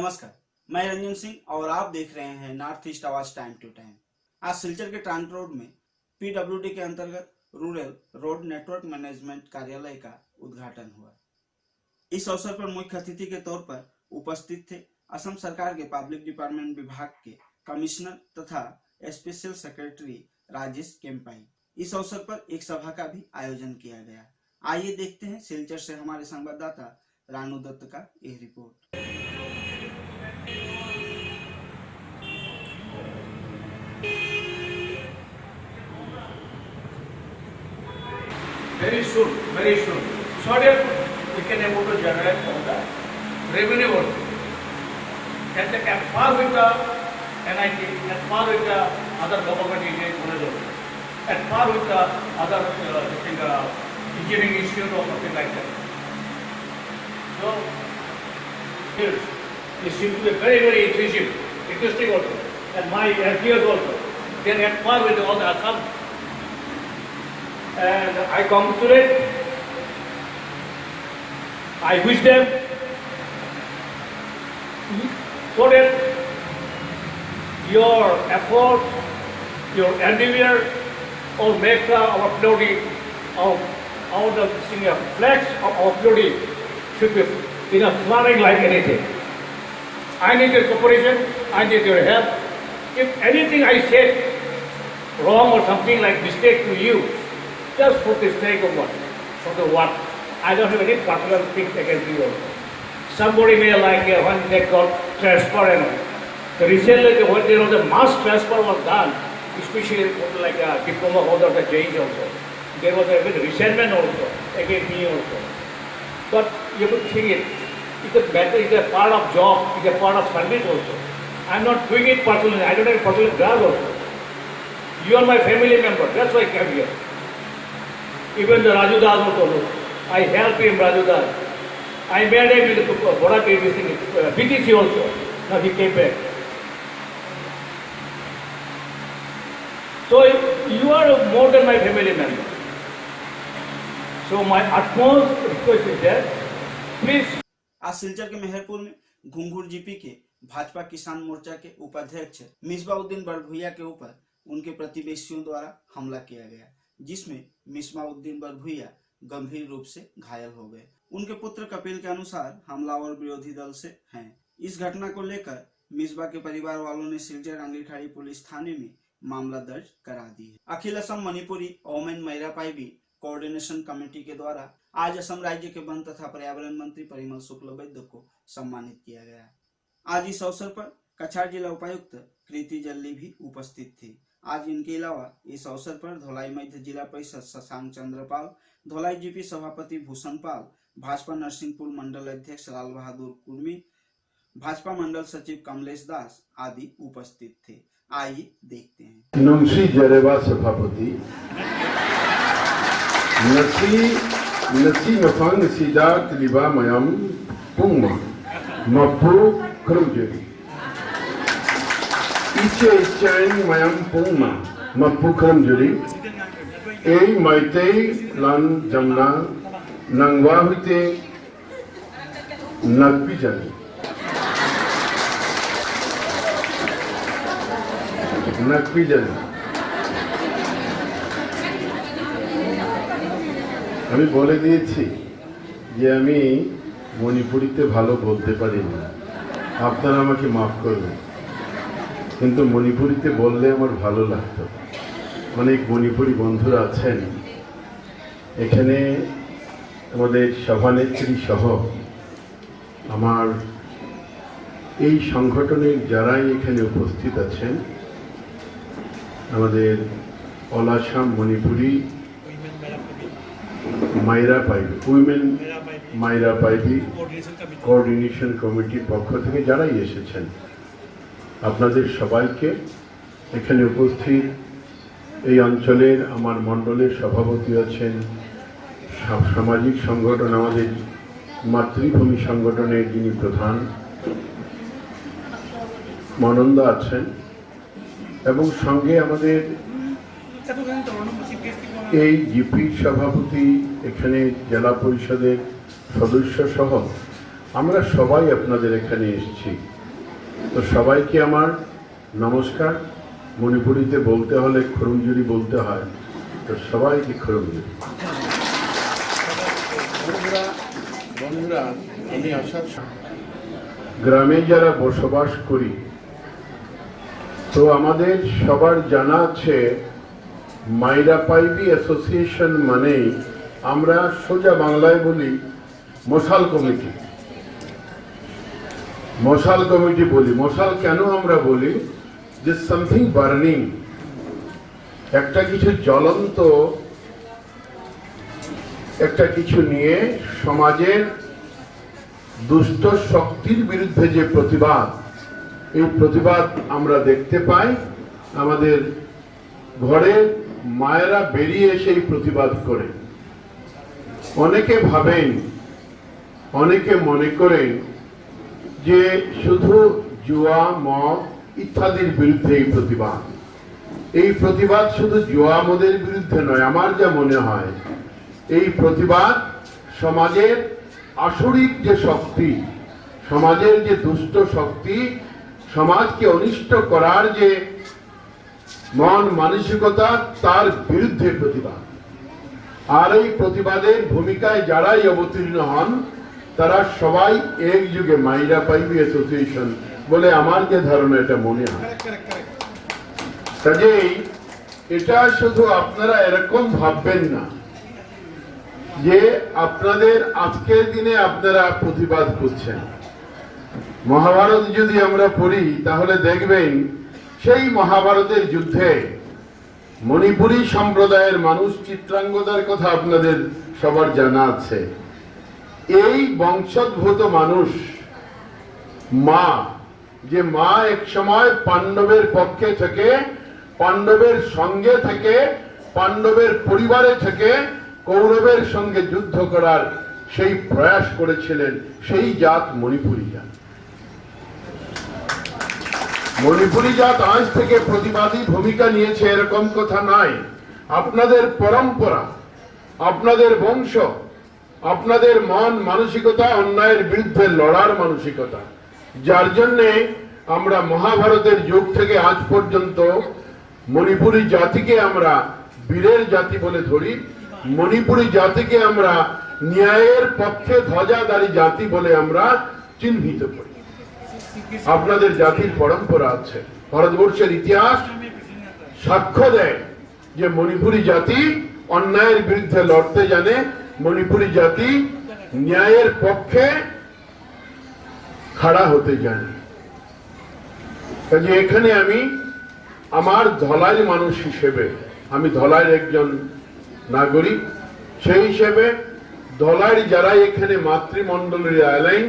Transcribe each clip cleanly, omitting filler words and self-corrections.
नमस्कार, मैं रंजन सिंह और आप देख रहे हैं नॉर्थ ईस्ट आवाज टाइम टू टाइम। आज सिलचर के ट्रांट रोड में पीडब्ल्यूडी के अंतर्गत रूरल रोड नेटवर्क मैनेजमेंट कार्यालय का उद्घाटन हुआ। इस अवसर पर मुख्य अतिथि के तौर पर उपस्थित थे असम सरकार के पब्लिक डिपार्टमेंट विभाग के कमिश्नर तथा स्पेशल सेक्रेटरी राजेश केम्पाई। इस अवसर पर एक सभा का भी आयोजन किया गया। आइए देखते हैं सिलचर से हमारे संवाददाता रानू दत्त का यह report. Very soon. So that we can able to generate from the revenue also. And at par with the NIT, at par with the other government agencies also, at par with the other engineering institute or something like that. So here it seems to be very interesting also. And my peers also, they are at par with all the Assam. And I congratulate, I wish them so that your effort, your endeavor will make our Plodi, our the flags of our Plodi should be flying like anything. I need your cooperation, I need your help. If anything I said wrong or something like mistake to you, just for the sake of what? I don't have any particular things against you also. Somebody may like when they call transfer and all. So recently when there was a mass transfer was done, especially like a diploma holder of the JEE also. There was a bit resentment also against me also. But you could think it's a matter, it's a part of job, it's a part of service also. I'm not doing it personally, I don't have personal grudge also. You are my family member, that's why I came here. Even the Raju Das also, I helped him, Raju Das. I made him with the product BTC also. Now he came back. So you are more than my family member. So my utmost request is that, please. आज सिलचर के मेहरपुर में घुंघुर GP के भाजपा किसान मोर्चा के उपाध्यक्ष मिसबाउद्दीन बड़भुइया के ऊपर उनके प्रतिवेशियों द्वारा हमला किया गया, जिसमें मिसबाउद्दीन बड़भुइया गंभीर रूप से घायल हो गए। उनके पुत्र कपिल के अनुसार हमलावर विरोधी दल से हैं। इस घटना को लेकर मिसबा के परिवार वालों ने सिलचर आंगीरखाड़ी पुलिस थाने में मामला दर्ज करा दी है। Akhil Assam Manipuri women Meira Paibi coordination committee के द्वारा आज असम राज्य के वन तथा पर्यावरण मंत्री परिमल शुक्लबैद्य को सम्मानित किया गया। आज इस अवसर पर कछार जिला उपायुक्त कृति जल्ली भी उपस्थित थी। आज इनके अलावा इस अवसर पर धौलाई मध्य जिला परिषद शशांक चंद्रपाल, धौलाई जीपी सभापति भूषण पाल, भाजपा नरसिंहपुर मंडल अध्यक्ष लाल बहादुर कुर्मी, भाजपा मंडल सचिव कमलेश दास आदि उपस्थित थे। आइए देखते हैं। नमसी जरेवा सभापति नसी मफांग सीधा कलिबा मयम पुंगमा मफू खरुजरी इचे इचाइन मयम पुंगमा मफू खरुजरी ए माइते लन जमना नंगवा हुते नकपी जानी আমি বলে দিয়েছি যে আমি মণিপুরিতে ভালো বলতে পারি না, আপনারা আমাকে মাফ করবেন, কিন্তু মণিপুরিতে বললে আমার ভালো লাগতো। অনেক মণিপুরি বন্ধুরা আছেন এখানে, আমাদের সভানেত্রী সহ আমার এই সংগঠনের যারাই এখানে উপস্থিত আছেন, আমাদের অল আসাম মণিপুরি মাইরা পাইবি উইমেন মাইরা পাইবি কোঅর্ডিনেশন কমিটির পক্ষ থেকে যারাই এসেছেন, আপনাদের সবাইকে, এখানে উপস্থিত এই অঞ্চলের আমার মণ্ডলের সভাপতি আছেন, সামাজিক সংগঠন আমাদের মাতৃভূমি সংগঠনের যিনি প্রধান মনন্দা আছেন, এবং সঙ্গে আমাদের এই জিপির সভাপতি, এখানে জেলা পরিষদের সদস্য সহ আমরা সবাই আপনাদের এখানে এসেছি। তো সবাইকে আমার নমস্কার। মণিপুরিতে বলতে হলে খরুমজুরি বলতে হয়, তো সবাইকে খরুমজুরি। বন্ধুরা, আমি আসার গ্রামে যারা বসবাস করি, তো আমাদের সবার জানা আছে মাইরা পাইবি অ্যাসোসিয়েশন মানে আমরা সোজা বাংলায় বলি মশাল কমিটি। মশাল কমিটি বলি। মশাল কেন আমরা বলি? যে সামথিং বার্নিং, একটা কিছু জ্বলন্ত, একটা কিছু নিয়ে সমাজের দুষ্ট শক্তির বিরুদ্ধে যে প্রতিবাদ, এই প্রতিবাদ আমরা দেখতে পাই। আমাদের ঘরে মায়েরা বেরিয়ে সেই প্রতিবাদ করে। অনেকে ভাবেন, অনেকে মনে করেন যে শুধু জুয়া, মদ ইত্যাদির বিরুদ্ধে এই প্রতিবাদ। এই প্রতিবাদ শুধু জুয়া মদের বিরুদ্ধে নয়। আমার যা মনে হয় এই প্রতিবাদ সমাজের আসরিক যে শক্তি, সমাজের যে দুষ্ট শক্তি, সমাজকে অনিষ্ট করার যে মন মানসিকতা, তার বিরুদ্ধে প্রতিবাদ। আর এই প্রতিবাদের ভূমিকায় যারাই অবতীর্ণ হন তারা সবাই একযোগে মাইরা পাইবি অ্যাসোসিয়েশন বলে আমার যে ধারণা, এটা মনে হয়। কাজেই এটা শুধু আপনারা এরকম ভাববেন না যে আপনাদের আজকের দিনে আপনারা প্রতিবাদ করছেন। মহাভারত যদি আমরা পড়ি তাহলে দেখবেন সেই মহাভারতের যুদ্ধে মণিপুরী সম্প্রদায়ের মানুষ, চিত্রাঙ্গদার কথা আপনাদের সবার জানা আছে। এই বংশোদ্ভূত মানুষ মা, যে মা এক সময় পাণ্ডবের পক্ষে থেকে, পাণ্ডবের সঙ্গে থেকে, পাণ্ডবের পরিবারে থেকে কৌরবের সঙ্গে যুদ্ধ করার সেই প্রয়াস করেছিলেন, সেই জাত মণিপুরী জাত। মণিপুরী জাত আজ থেকে প্রতিবাদী ভূমিকা নিয়েছে এরকম কথা নাই। আপনাদের পরম্পরা, আপনাদের বংশ, আপনাদের মন মানসিকতা অন্যায়ের বিরুদ্ধে লড়ার মানসিকতা, যার জন্যে আমরা মহাভারতের যুগ থেকে আজ পর্যন্ত মণিপুরী জাতিকে আমরা বীরের জাতি বলে ধরি। মণিপুরী জাতিকে আমরা ন্যায়ের পক্ষে ধ্বজাধারী জাতি বলে আমরা চিহ্নিত করি। আপনাদের জাতির পরম্পরা আছে। ভারতবর্ষের ইতিহাস সাক্ষ্য দেয় যে মণিপুরী জাতি অন্যায়ের বিরুদ্ধে লড়তে জানে, মণিপুরী জাতি ন্যায়ের পক্ষে খাড়া হতে জানে। কাজে এখানে আমি আমার ধলাইয়ের মানুষ হিসেবে, আমি ধলাইয়ের একজন নাগরিক, সেই হিসেবে ধলাইয়ের যারা এখানে মাতৃমণ্ডলের আইলাইন,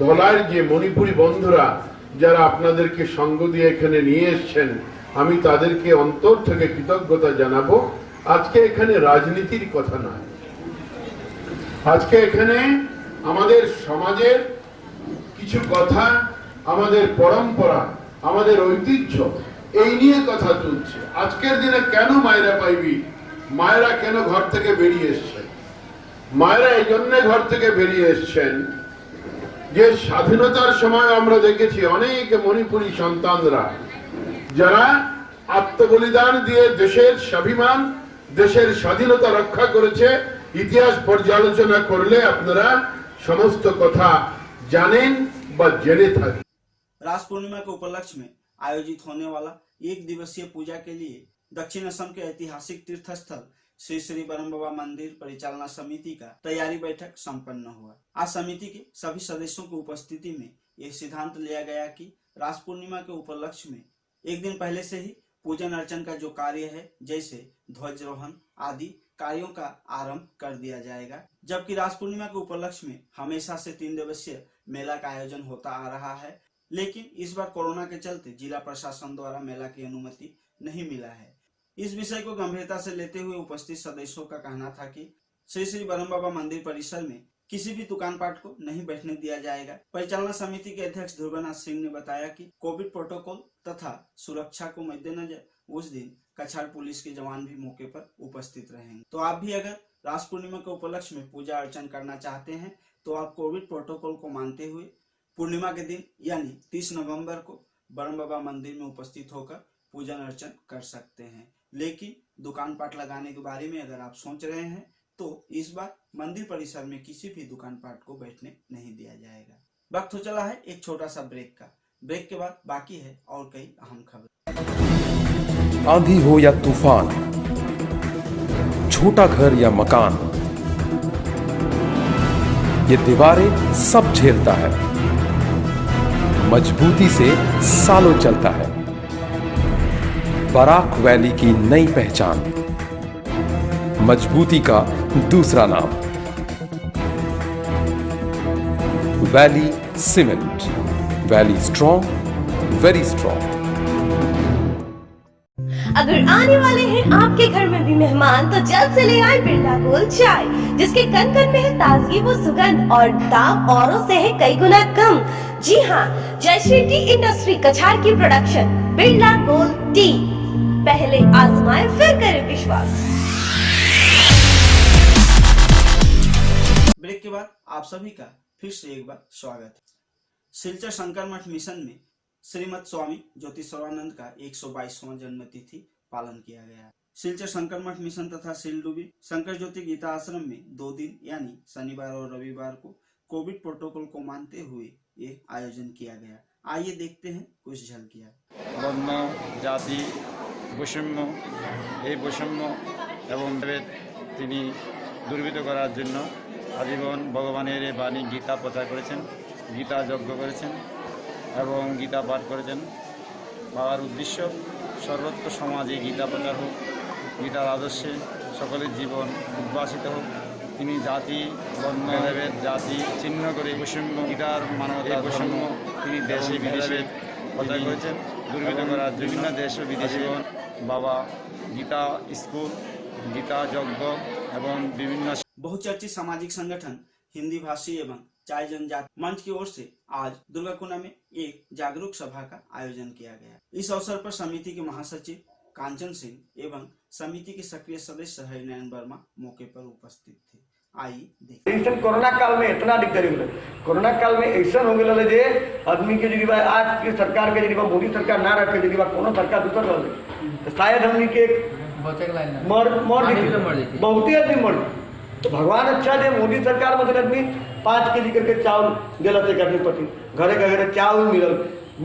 ধলাইয়ের যে মণিপুরী বন্ধুরা যারা আপনাদেরকে সঙ্গ দিয়ে এখানে নিয়ে এসছেন, আমি তাদেরকে অন্তর থেকে কৃতজ্ঞতা জানাবো। আজকে এখানে রাজনীতির কথা নয়, আজকে এখানে আমাদের সমাজের কিছু কথা, আমাদের পরম্পরা, আমাদের ঐতিহ্য, এই নিয়ে কথা চলছে। আজকের দিনে কেন মায়েরা পাইবি, মায়েরা কেন ঘর থেকে বেরিয়ে এসছেন? মায়েরা এই জন্য ঘর থেকে বেরিয়ে এসছেন যে স্বাধীনতার সময় আমরা দেখেছি অনেক মণিপুরী সন্তানরা যারা আত্মবলিদান দিয়ে দেশের স্বাভিমান, দেশের স্বাধীনতা রক্ষা করেছে। ইতিহাস পর্যালোচনা করলে আপনারা সমস্ত কথা জানেন বা জেনে থাকেন। रास पूर्णिमा के उपलक्ष्य में आयोजित होने वाला एक दिवसीय पूजा के लिए दक्षिण असम के ऐतिहासिक तीर्थ स्थल श्री श्री ब्रह्म बाबा मंदिर परिचालना समिति का तैयारी बैठक संपन्न हुआ। आज समिति के सभी सदस्यों की उपस्थिति में यह सिद्धांत लिया गया कि रास पूर्णिमा के उपलक्ष्य में एक दिन पहले से ही पूजन अर्चन का जो कार्य है, जैसे ध्वजारोहण आदि कार्यों का आरंभ कर दिया जाएगा। जबकि रास पूर्णिमा के उपलक्ष्य में हमेशा से 3 दिवसीय मेला का आयोजन होता आ रहा है, लेकिन इस बार कोरोना के चलते जिला प्रशासन द्वारा मेला की अनुमति नहीं मिला है। इस विषय को गंभीरता से लेते हुए उपस्थित सदस्यों का कहना था कि श्री श्री ब्रह्म बाबा मंदिर परिसर में किसी भी दुकान पाट को नहीं बैठने दिया जाएगा। परिचालना समिति के अध्यक्ष ध्रुवनाथ सिंह ने बताया कि कोविड प्रोटोकॉल तथा सुरक्षा को मद्देनजर उस दिन कछाड़ पुलिस के जवान भी मौके पर उपस्थित रहेंगे। तो आप भी अगर रास पूर्णिमा के उपलक्ष्य में पूजा अर्चन करना चाहते हैं तो आप कोविड प्रोटोकॉल को मानते हुए पूर्णिमा के दिन यानी 30 नवंबर को ब्रह्म बाबा मंदिर में उपस्थित होकर पूजन अर्चन कर सकते हैं। लेकिन दुकान पाट लगाने के बारे में अगर आप सोच रहे हैं तो इस बार मंदिर परिसर में किसी भी दुकान पाट को बैठने नहीं दिया जाएगा। वक्त हो चला है एक छोटा सा ब्रेक का। ब्रेक के बाद बाकी है और कई अहम खबर। आंधी हो या तूफान, छोटा घर या मकान, ये दीवारें सब झेलता है, मजबूती से सालों चलता है। बराक वैली की नई पहचान, मजबूती का दूसरा नाम, valley cement. Valley strong, very strong. अगर आने वाले हैं आपके घर में भी मेहमान तो जल्द से ले आए बिरला गोल्ड चाय, जिसके कन कन में है ताजगी वो सुगंध और दाम औरों से है कई गुना कम। जी हाँ, जयश्री टी इंडस्ट्री कछार की प्रोडक्शन बिरला गोल्ड टी। पहले आजमाएं फिर करें विश्वास। ब्रेक के बाद आप सभी का फिर से एक बार स्वागत है। सिलचर शंकर मठ मिशन में श्रीमद स्वामी ज्योति सर्वानंद का 122वां जन्मतिथि पालन किया गया। सिलचर शंकर मठ मिशन तथा सिलडुबी शंकर ज्योति गीता आश्रम में 2 दिन यानी शनिवार और रविवार को कोविड प्रोटोकॉल को मानते हुए ये आयोजन किया गया। आइए देखते हैं कुछ झलकियां। বর্ণ জাতি বৈষম্য এই বৈষম্য এবং তিনি দূরীভূত করার জন্য আজীবন ভগবানের এই বাণী গীতা প্রচার করেছেন, গীতা যজ্ঞ করেছেন এবং গীতা পাঠ করেছেন। বাবার উদ্দেশ্য সর্বত্র সমাজে গীতা প্রচার হোক, গীতার আদর্শে সকলের জীবন উদ্ভাসিত হোক। তিনি জাতি বর্ণ ভেদ জাতি চিহ্ন করে বৈষম্য গীতার মানবতার বৈষম্য তিনি দেশে বিদেশে প্রচার করেছেন দূরীভূত করার বিভিন্ন দেশ ও বিদেশে। বাবা গীতা স্কুল, গীতা যজ্ঞ এবং বিভিন্ন बहुचर्चित सामाजिक संगठन हिंदी भाषी एवं चाय जनजाति मंच की ओर से आज दुर्गाकुंडा में एक जागरूक सभा का आयोजन किया गया। इस अवसर पर समिति के महासचिव कांचन सिंह एवं समिति के सक्रिय सदस्य हरिनारायण वर्मा मौके पर उपस्थित थे। आइए देखिए। कोरोना काल में इतना दिक्कत हो कोरोना काल में ऐसा हो गया जे आदमी के जी आज की सरकार के जी मोदी सरकार ना रखे जी कोनो सरकार दूसर रहे तो शायद हमनी के बहुत ही आदमी मर। तो भगवान अच्छा दे मोदी सरकार में आदमी 5 केजी करके चावल दिलत एक आदमी पति घरे घरे चावल मिलल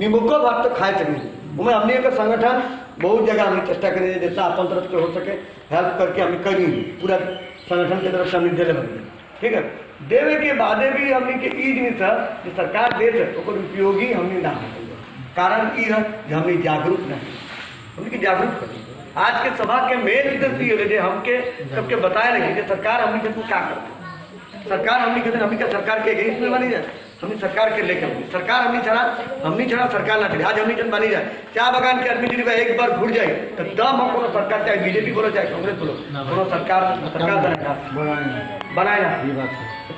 निमुको भात तो खाए सके। उमें हमने एक संगठन बहुत जगह हमने चेष्टा करें जैसा अपन तरफ से हो सके हेल्प करके हमें करी पूरा संगठन के तरफ से हमने दिले बने। ठीक है, देवे के बादे भी हमने के ई जिनिस जो सरकार देत है ओकर उपयोगी हमने ना कारण ई है जो हमने जागरूक नहीं हमने की जागरूक करी। आज के सभा के मेन उद्देश्य ये हमके सबके बताए लगे कि सरकार हमने के क्या करते सरकार हमने के हमने क्या सरकार के अगेंस्ट में बनी जाए हमने सरकार के लेकर सरकार हमने छड़ा सरकार ना चले। आज हमने जन बनी जाए चाय बगान के आदमी जी एक बार घुट जाए तो दम हम कोनो सरकार चाहे बीजेपी बोलो चाहे कांग्रेस बोलो कोनो सरकार बनाए ना।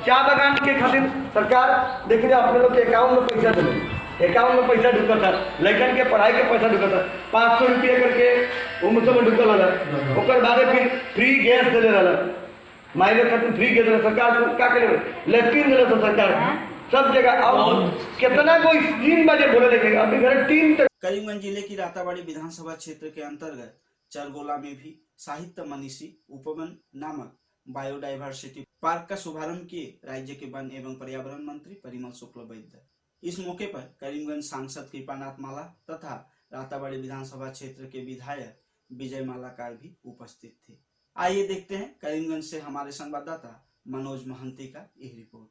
चाय बगान के खातिर सरकार देखिए अपने लोग के अकाउंट में पैसा दिलो अकाउंट में पैसा ढुकता लड़कन के पढ़ाई के पैसा ढुकता 500 रुपया करके उम्र में ढुकल रहा ओकर बादे फिर फ्री गैस दिले रहा माइले खातिर फ्री गैस सरकार क्या करे लेट्रिन दिले तो सरकार सब जगह और कितना कोई 3 बजे बोले लेके अभी घर 3 तक। करीमगंज जिले की राताबाड़ी विधानसभा क्षेत्र के अंतर्गत चरगोला में भी साहित्य मनीषी उपवन नामक बायोडाइवर्सिटी पार्क का शुभारंभ किए राज्य के वन एवं पर्यावरण मंत्री परिमल शुक्लबैद्य। इस मौके पर करीमगंज सांसद कृपानाथ माला तथा राताबाड़ी विधानसभा क्षेत्र के विधायक विजय मालाकार भी उपस्थित थे। आइए देखते हैं करीमगंज से हमारे संवाददाता मनोज महंती का यह रिपोर्ट।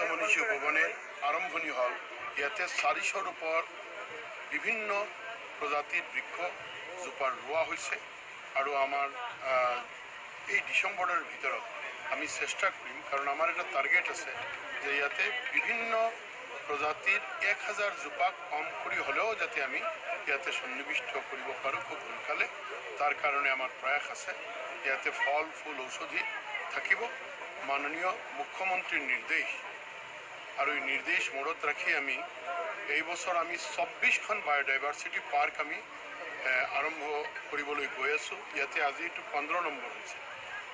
মনীষী ভবনের আরম্ভণী হল ইয়াতে 400ৰ ওপৰ বিভিন্ন প্ৰজাতিৰ বৃক্ষ জোপা ৰোৱা হৈছে আৰু আমাৰ এই ডিসেম্বৰৰ ভিতৰত আমি চেষ্টা কৰিম কাৰণ আমাৰ এটা টাৰ্গেট আছে যে ইয়াতে বিভিন্ন প্ৰজাতিৰ 1000 জোপা কম কৰি হলেও যাতে আমি ইয়াতে সন্নিবিষ্ট কৰিব পাৰোঁ খুব সোনকালে। তাৰ কাৰণে আমাৰ প্ৰয়াস আছে ইয়াতে ফল ফুল ঔষধি থাকিব মাননীয় মুখ্যমন্ত্রীর নির্দেশ আর ওই নির্দেশ মনত রাখি আমি এই বছর আমি 24খন বায়োডাইভাৰ্চিটি পাৰ্ক আমি আৰম্ভ কৰিবলৈ গৈ আছোঁ। ইয়াতে আজি এইটো 15 নম্বৰ হৈছে।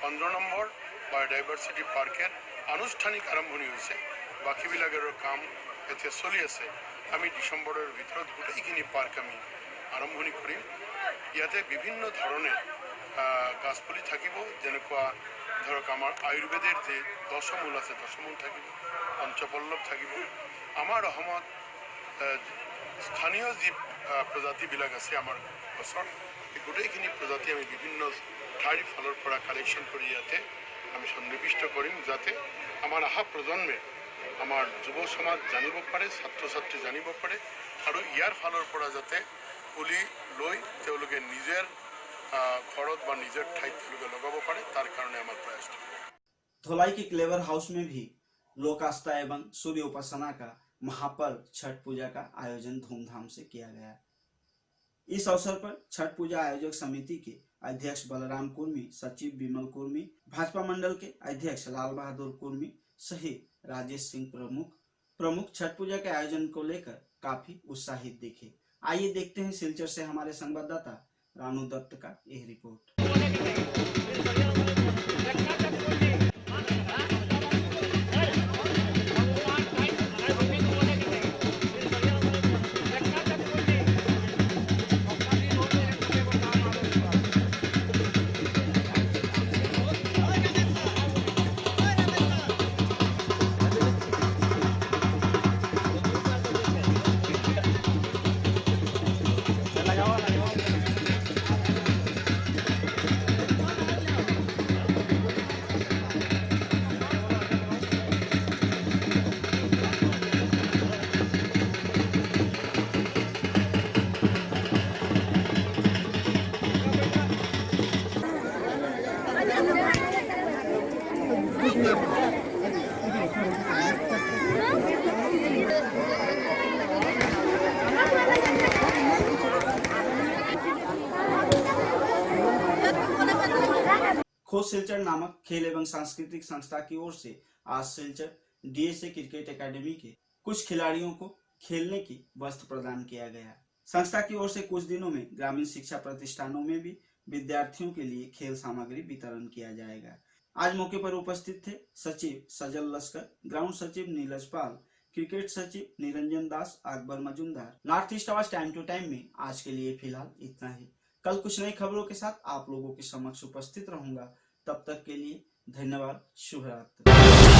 15 নম্বৰ বায়োডাইভাৰ্চিটি পাৰ্কের আনুষ্ঠানিক আৰম্ভণি হৈছে। বাকীবিলাকৰ কাম এতিয়া চলি আছে। আমি ডিসেম্বরের ভিতৰত গোটেইখিনি পার্ক আমি আৰম্ভণি কৰিম। ইয়াতে বিভিন্ন ধরনের গাছপুলি থাকিব, যেনেকুৱা ধৰক আমাৰ আয়ুৰ্বেদের যে 10 মূল আছে 10 মূল থাকিব, পঞ্চপল্লৱ থাকিব। আমাৰ অসমত স্থানীয় যি প্ৰজাতিবিলাক আছে আমাৰ গছৰ, এই গোটেইখিনি প্ৰজাতি আমি বিভিন্ন ঠাইৰ ফালৰ পৰা কালেকশ্যন কৰি ইয়াতে আমি সন্নিবিষ্ট কৰিম, যাতে আমাৰ অহা প্ৰজন্মে আমাৰ যুৱ সমাজ জানিব পাৰে, ছাত্ৰ ছাত্ৰী জানিব পাৰে, আৰু ইয়াৰ ফালৰ পৰা যাতে পুলি লৈ তেওঁলোকে নিজৰ ঘৰত বা নিজৰ ঠাইত তেওঁলোকে লগাব পাৰে, তাৰ কাৰণে আমাৰ প্ৰয়াস। धोलाई के क्लेवर हाउस में भी लोक आस्था एवं सूर्य उपासना का महापर्व छठ पूजा का आयोजन धूमधाम से किया गया। इस अवसर पर छठ पूजा आयोजक समिति के अध्यक्ष बलराम कुर्मी, सचिव विमल कुर्मी, भाजपा मंडल के अध्यक्ष लाल बहादुर कुर्मी सहित राजेश सिंह प्रमुख छठ पूजा के आयोजन को लेकर काफी उत्साहित दिखे। आइए देखते हैं सिलचर से हमारे संवाददाता रानू दत्त का यह रिपोर्ट। खोज सिलचर नामक खेल एवं सांस्कृतिक संस्था की ओर से आज सिलचर डीएसए क्रिकेट एकेडमी के कुछ खिलाड़ियों को खेलने की वस्त्र प्रदान किया गया। संस्था की ओर से कुछ दिनों में ग्रामीण शिक्षा प्रतिष्ठानों में भी विद्यार्थियों के लिए खेल सामग्री वितरण किया जाएगा। आज मौके पर उपस्थित थे सचिव सजल लश्कर, ग्राउंड सचिव नीलज पाल, क्रिकेट सचिव निरंजन दास, अकबर मजुमदार। नॉर्थ ईस्ट आवाज टाइम टू टाइम में आज के लिए फिलहाल इतना ही। कल कुछ नई खबरों के साथ आप लोगों के समक्ष उपस्थित रहूंगा। तब तक के लिए धन्यवाद। शुभ रात्रि।